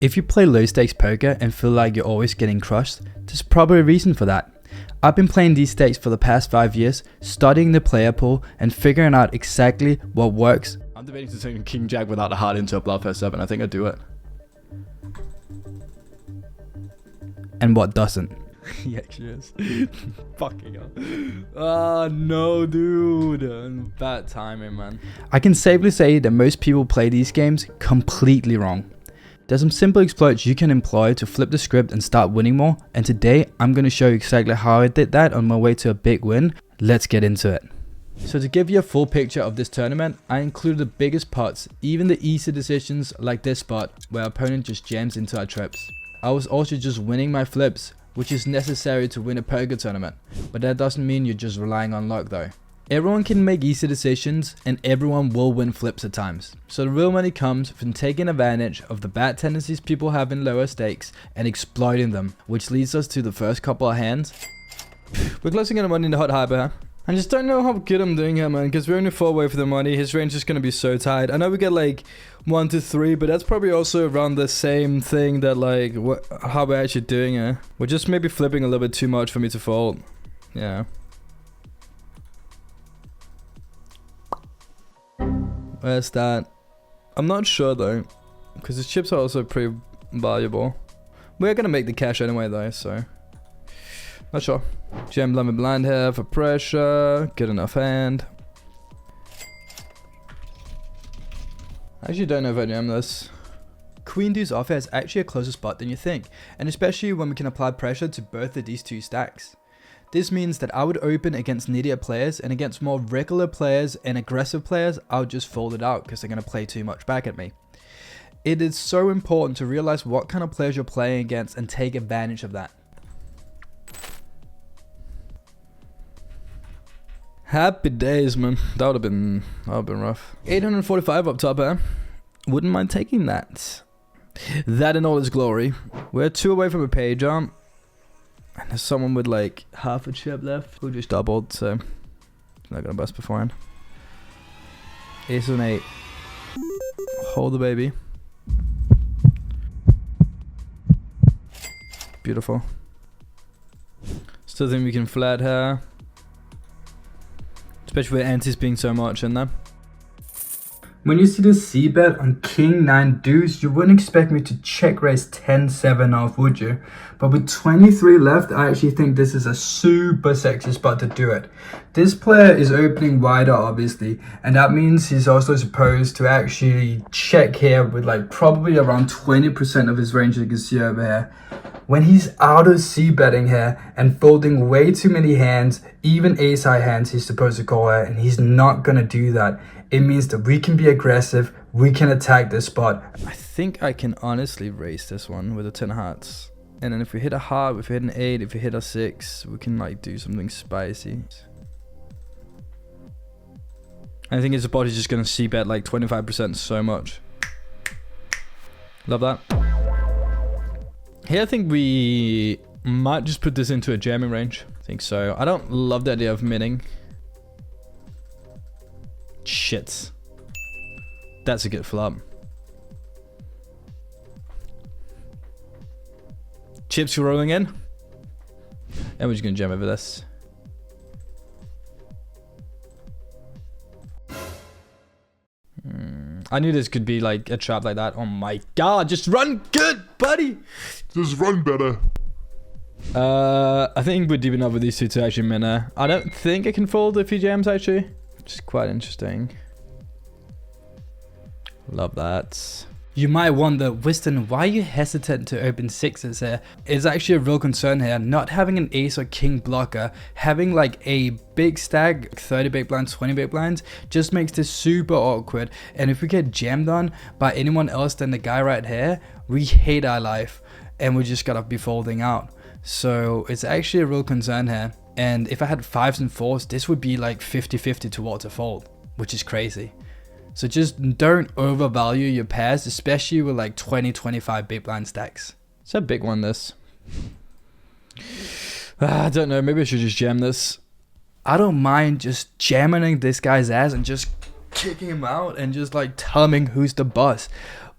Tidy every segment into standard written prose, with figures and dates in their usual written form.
If you play low stakes poker and feel like you're always getting crushed, there's probably a reason for that. I've been playing these stakes for the past 5 years, studying the player pool and figuring out exactly what works. I'm debating to take King Jack without a heart into a bluff S7. I think I'd do it. And what doesn't. Yeah, cheers. Fucking hell. Oh no, dude. Bad timing, man. I can safely say that most people play these games completely wrong. There's some simple exploits you can employ to flip the script and start winning more, and today I'm going to show you exactly how I did that on my way to a big win. Let's get into it. So to give you a full picture of this tournament, I included the biggest pots, even the easy decisions like this spot where our opponent just jams into our trips. I was also just winning my flips, which is necessary to win a poker tournament, but that doesn't mean you're just relying on luck though. Everyone can make easy decisions and everyone will win flips at times. So the real money comes from taking advantage of the bad tendencies people have in lower stakes and exploiting them, which leads us to the first couple of hands. We're closing in on money in the hot hyper. I just don't know how good I'm doing here, man, because we're only 4 away from the money. His range is going to be so tight. I know we get like 1 to 3, but that's probably also around the same thing that like how we're actually doing it. We're just maybe flipping a little bit too much for me to fold. Yeah. Where's that? I'm not sure though, because his chips are also pretty valuable. We're gonna make the cash anyway though, so not sure. Jam lemon blind here for pressure. Good enough hand. I actually don't know if I jam this. Queen deuce off is actually a closer spot than you think, and especially when we can apply pressure to both of these two stacks. This means that I would open against needier players, and against more regular players and aggressive players, I would just fold it out because they're going to play too much back at me. It is so important to realize what kind of players you're playing against and take advantage of that. Happy days, man. That would have been rough. 845 up top, eh? Wouldn't mind taking that. That in all its glory. We're 2 away from a pay jump. And there's someone with like half a chip left who just doubled, so not gonna bust beforehand. Ace and 8. Hold the baby. Beautiful. Still think we can flat here. Especially with antis being so much in there. When you see the c-bet on king 9 deuce, you wouldn't expect me to check raise 10-7 off, would you? But with 23 left, I actually think this is a super sexy spot to do it. This player is opening wider, obviously, and that means he's also supposed to actually check here with like probably around 20% of his range, you can see over here. When he's out of c-betting here and folding way too many hands, even ace-high hands he's supposed to call here, and he's not gonna do that. It means that we can be aggressive, we can attack this spot. I think I can honestly raise this one with a 10 of hearts. And then if we hit a heart, if we hit an 8, if we hit a 6, we can like do something spicy. I think his body's just gonna c-bet like 25% so much. Love that. Here I think we might just put this into a jamming range. I think so. I don't love the idea of minning. Shit. That's a good flop. Chips rolling in. And we're just gonna jam over this. I knew this could be like a trap like that. Oh my god, just run good, buddy. Just run better. I think we're deep enough with these two to actually min. I don't think I can fold if he jams actually. Which is quite interesting. Love that. You might wonder, Winston, why are you hesitant to open 6s here? It's actually a real concern here. Not having an ace or king blocker, having like a big stack, 30 big blinds, 20 big blinds, just makes this super awkward. And if we get jammed on by anyone else than the guy right here, we hate our life and we just gotta be folding out. So it's actually a real concern here. And if I had 5s and 4s, this would be like 50-50 towards a fold, which is crazy. So just don't overvalue your pairs, especially with like 20-25 big blind stacks. It's a big one, this. I don't know, maybe I should just jam this. I don't mind just jamming this guy's ass and just kicking him out and just like telling him who's the boss.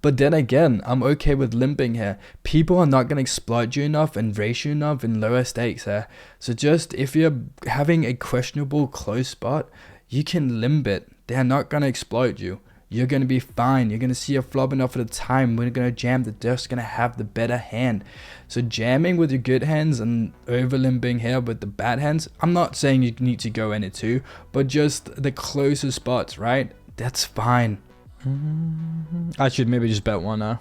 But then again, I'm okay with limping here. People are not going to exploit you enough and race you enough in lower stakes here. So just if you're having a questionable close spot, you can limp it. They're not going to exploit you. You're going to be fine. You're going to see a flop enough at a time. We're going to jam. They're just going to have the better hand. So jamming with your good hands and over limping here with the bad hands, I'm not saying you need to go in it too, but just the closer spots, right? That's fine. I should maybe just bet one now.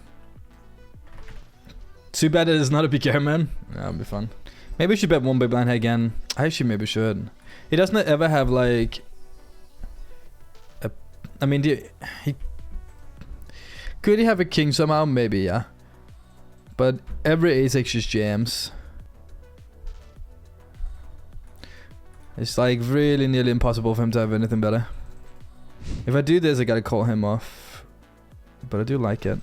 Too bad it is not a PK, man. That'll be fun. Maybe we should bet one big blind here again. I actually maybe should. He doesn't ever have like... I mean, could he have a king somehow? Maybe, yeah. But every ace-x just jams. It's like really nearly impossible for him to have anything better. If I do this, I gotta call him off. But I do like it.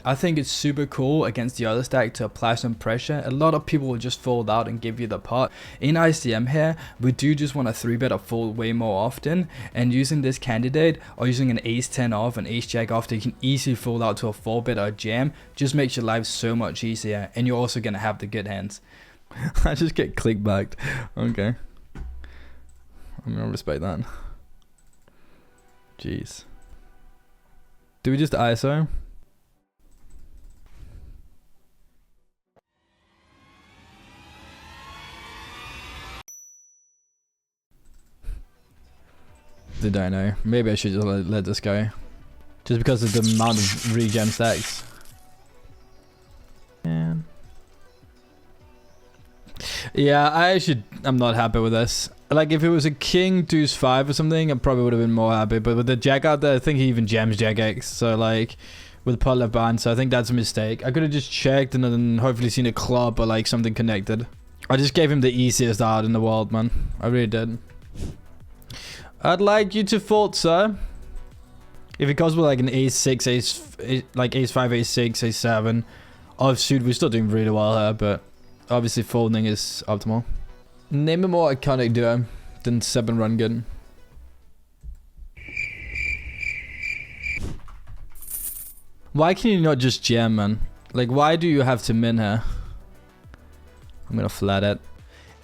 I think it's super cool against the other stack to apply some pressure. A lot of people will just fold out and give you the pot. In ICM here, we do just want to 3-bet or fold way more often. And using this candidate or using an ace-10 off, an ace-jack off, you can easily fold out to a 4-bet or a jam. Just makes your life so much easier. And you're also going to have the good hands. I just get clickbacked. Okay. I'm going to respect that. Jeez. Do we just ISO? I don't know. Maybe I should just let this go. Just because of the amount of regen stacks. Yeah, I'm not happy with this. Like, if it was a king deuce 5 or something, I probably would have been more happy. But with the jack out there, I think he even jams jack X. So, like, with pot left behind. So I think that's a mistake. I could have just checked and then hopefully seen a club or, like, something connected. I just gave him the easiest out in the world, man. I really did. I'd like you to fold, sir. If it goes with like an ace-6, like ace-5, ace-6, ace-7 offsuit, we're still doing really well here, but obviously folding is optimal. Name a more iconic duo than 7 run good. Why can you not just jam, man? Like, why do you have to min here? I'm gonna flat it.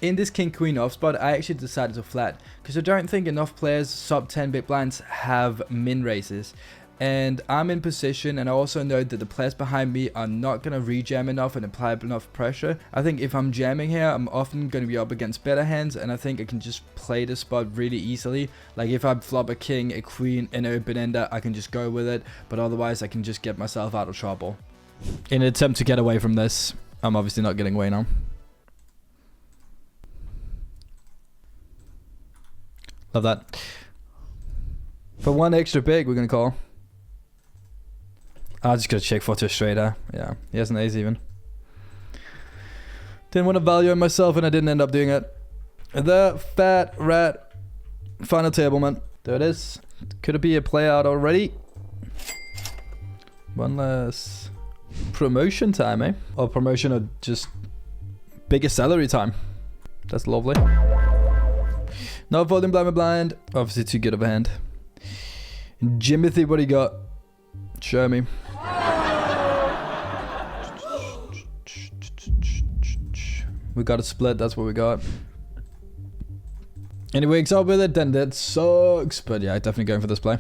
In this king-queen off spot, I actually decided to flat because I don't think enough players sub 10 big blinds have min raises. And I'm in position, and I also know that the players behind me are not going to rejam enough and apply enough pressure. I think if I'm jamming here, I'm often going to be up against better hands, and I think I can just play the spot really easily. Like if I flop a king, a queen, and an open ender, I can just go with it, but otherwise I can just get myself out of trouble. In an attempt to get away from this, I'm obviously not getting away now. Love that. For one extra big, we're going to call. I'm just going to check for two straight, huh? Yeah, he has an ace even. Didn't want to value it myself and I didn't end up doing it. The fat rat. Final table, man. There it is. Could it be a play out already? One less. Promotion time, eh? Or promotion or just bigger salary time. That's lovely. No folding blind with blind. Obviously too good of a hand. Jimothy, what do you got? Show me. We got a split, that's what we got. And he wakes up with it, then that sucks. But yeah, definitely going for this play.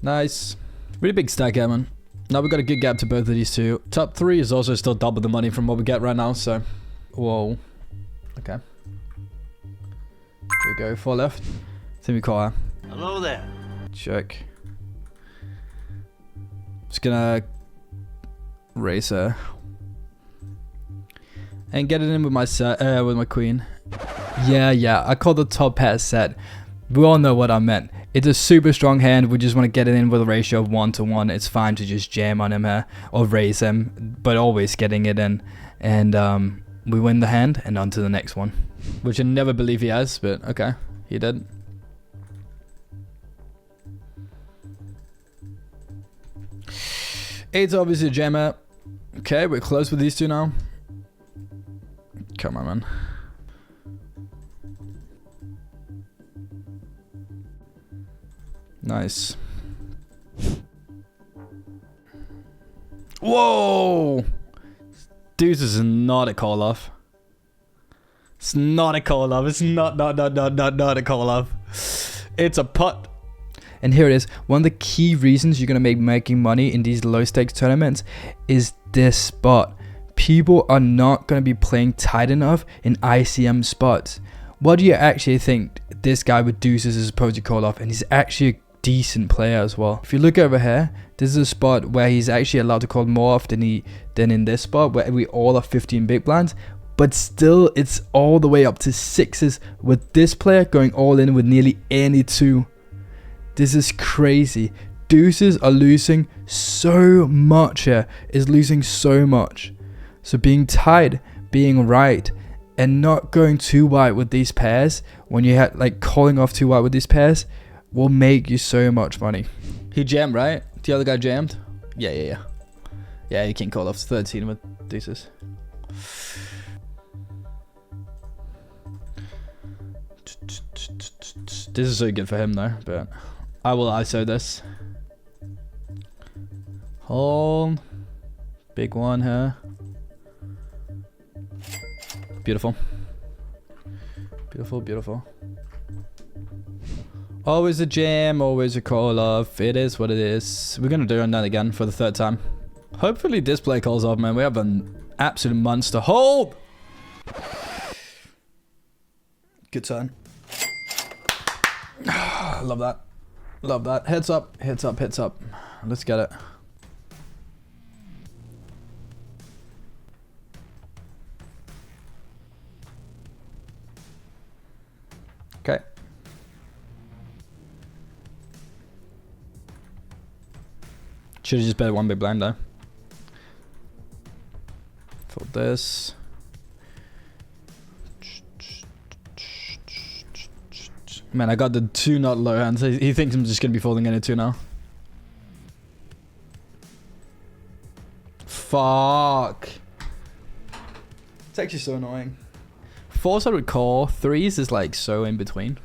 Nice. Really big stack here, man. Now we got a good gap to both of these two. Top 3 is also still double the money from what we get right now, so. Whoa. Okay. Here we go, 4 left. Think we call her. Hello there. Check. Just gonna raise her. And get it in with my set, with my queen. Yeah, I call the top pair set. We all know what I meant. It's a super strong hand. We just want to get it in with a ratio of 1 to 1. It's fine to just jam on him here or raise him, but always getting it in. And we win the hand and on to the next one. Which I never believe he has, but okay, he did. Eight's obviously a jammer. Okay, we're close with these two now. Come on, man. Nice. Whoa! Deuces is not a call off. It's not a call off. It's not a call off. It's a putt. And here it is. One of the key reasons you're going to making money in these low stakes tournaments is this spot. People are not going to be playing tight enough in ICM spots. What do you actually think this guy with deuces is supposed to call off? And he's actually a decent player as well. If you look over here, this is a spot where he's actually allowed to call more off than in this spot where we all are 15 big blinds. But still, it's all the way up to sixes with this player going all in with nearly any two. This is crazy. Deuces are losing so much here. Is losing so much. So being tight, being right, and not going too wide with these pairs, when you had like calling off too wide with these pairs, will make you so much money. He jammed, right? The other guy jammed? Yeah. Yeah, you can't call off 13 with deuces. This is so good for him though, but I will ISO this. Hold. Big one here. Beautiful. Beautiful. Always a jam, always a call off. It is what it is. We're going to do that again for the third time. Hopefully this play calls off, man. We have an absolute monster. Hold! Good turn. Love that. Love that. Heads up. Let's get it. Okay. Should have just bet one big blind though. Fold this. Man, I got the two not low hands. He thinks I'm just gonna be folding any two now. Fuck. It's actually so annoying. Fours I would call. Threes is like so in between.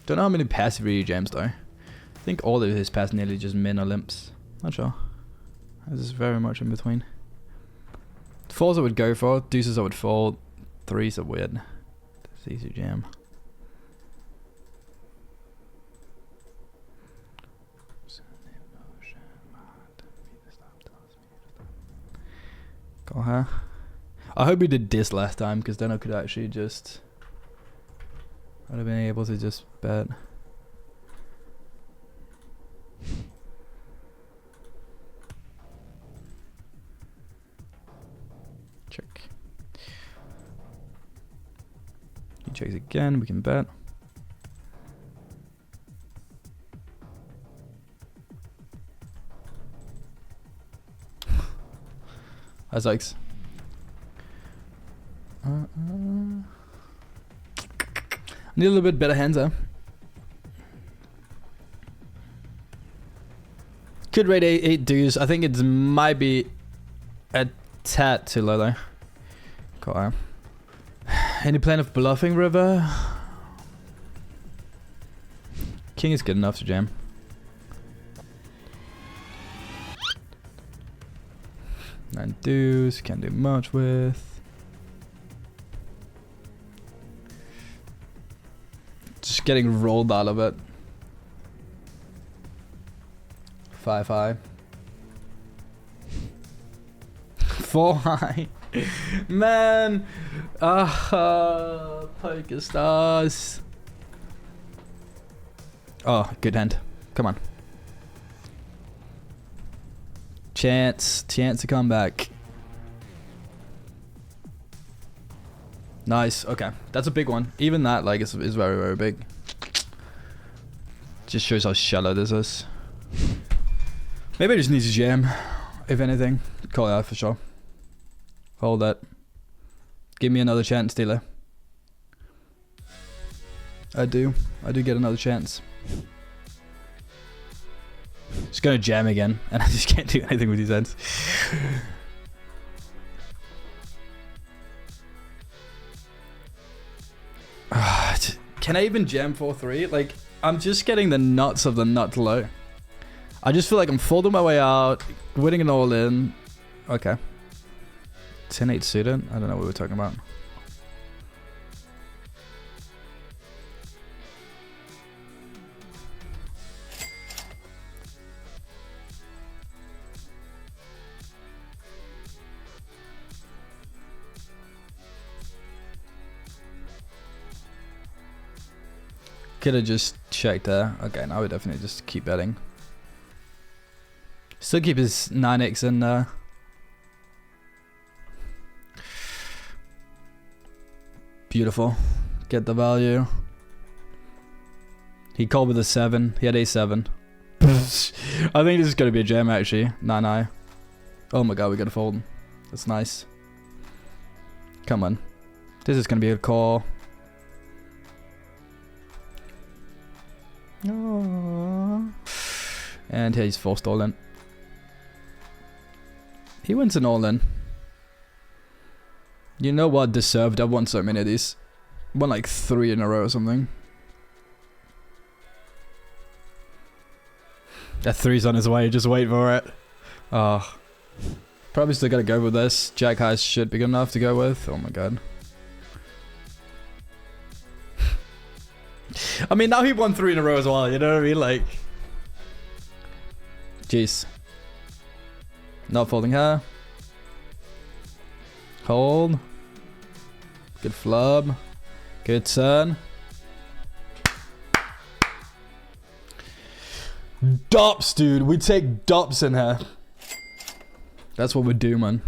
Don't know how many passive he jams though. I think all of his pass nearly just min or limps. Not sure. This is very much in between. Fours I would go for. Deuces I would fold. Threes are weird. It's easy jam. Go her. I hope we did this last time because then I could actually just... I'd have been able to just bet. Check. He checks again, we can bet. That's X. Need a little bit better hands though. Could rate 8 deuce. I think it might be a tad too low though. Cool. Any plan of bluffing river? King is good enough to jam. Nine deuce, can't do much with. Just getting rolled out of it. 5 high. 4 high. Man. Poker stars. Oh, good hand. Come on. Chance to come back. Nice. Okay, that's a big one. Even that, like, is very, very big. Just shows how shallow this is. Maybe I just need to jam. If anything, call it out for sure. Hold that. Give me another chance, dealer. I do get another chance. Just gonna jam again, and I just can't do anything with these hands. Can I even jam 4-3? Like, I'm just getting the nuts of the nut low. I just feel like I'm folding my way out, winning an all in. Okay. 10-8 suited? I don't know what we're talking about. Could have just checked there. Okay, now we definitely just keep betting. Still keep his 9x in there. Beautiful. Get the value. He called with a 7. He had a7. I think this is going to be a jam actually. 9-9. Oh my god, we got to fold. That's nice. Come on. This is going to be a call. Aww. And he's forced all in. He wins an all in. You know what? Deserved. I've won so many of these. Won like 3 in a row or something. That 3's on his way. Just wait for it. Oh. Probably still gotta go with this. Jack high should be good enough to go with. Oh my god. I mean, now he won 3 in a row as well, you know what I mean? Like, jeez. Not folding her. Hold. Good flub. Good turn. Dops, dude. We take dops in here. That's what we do, man.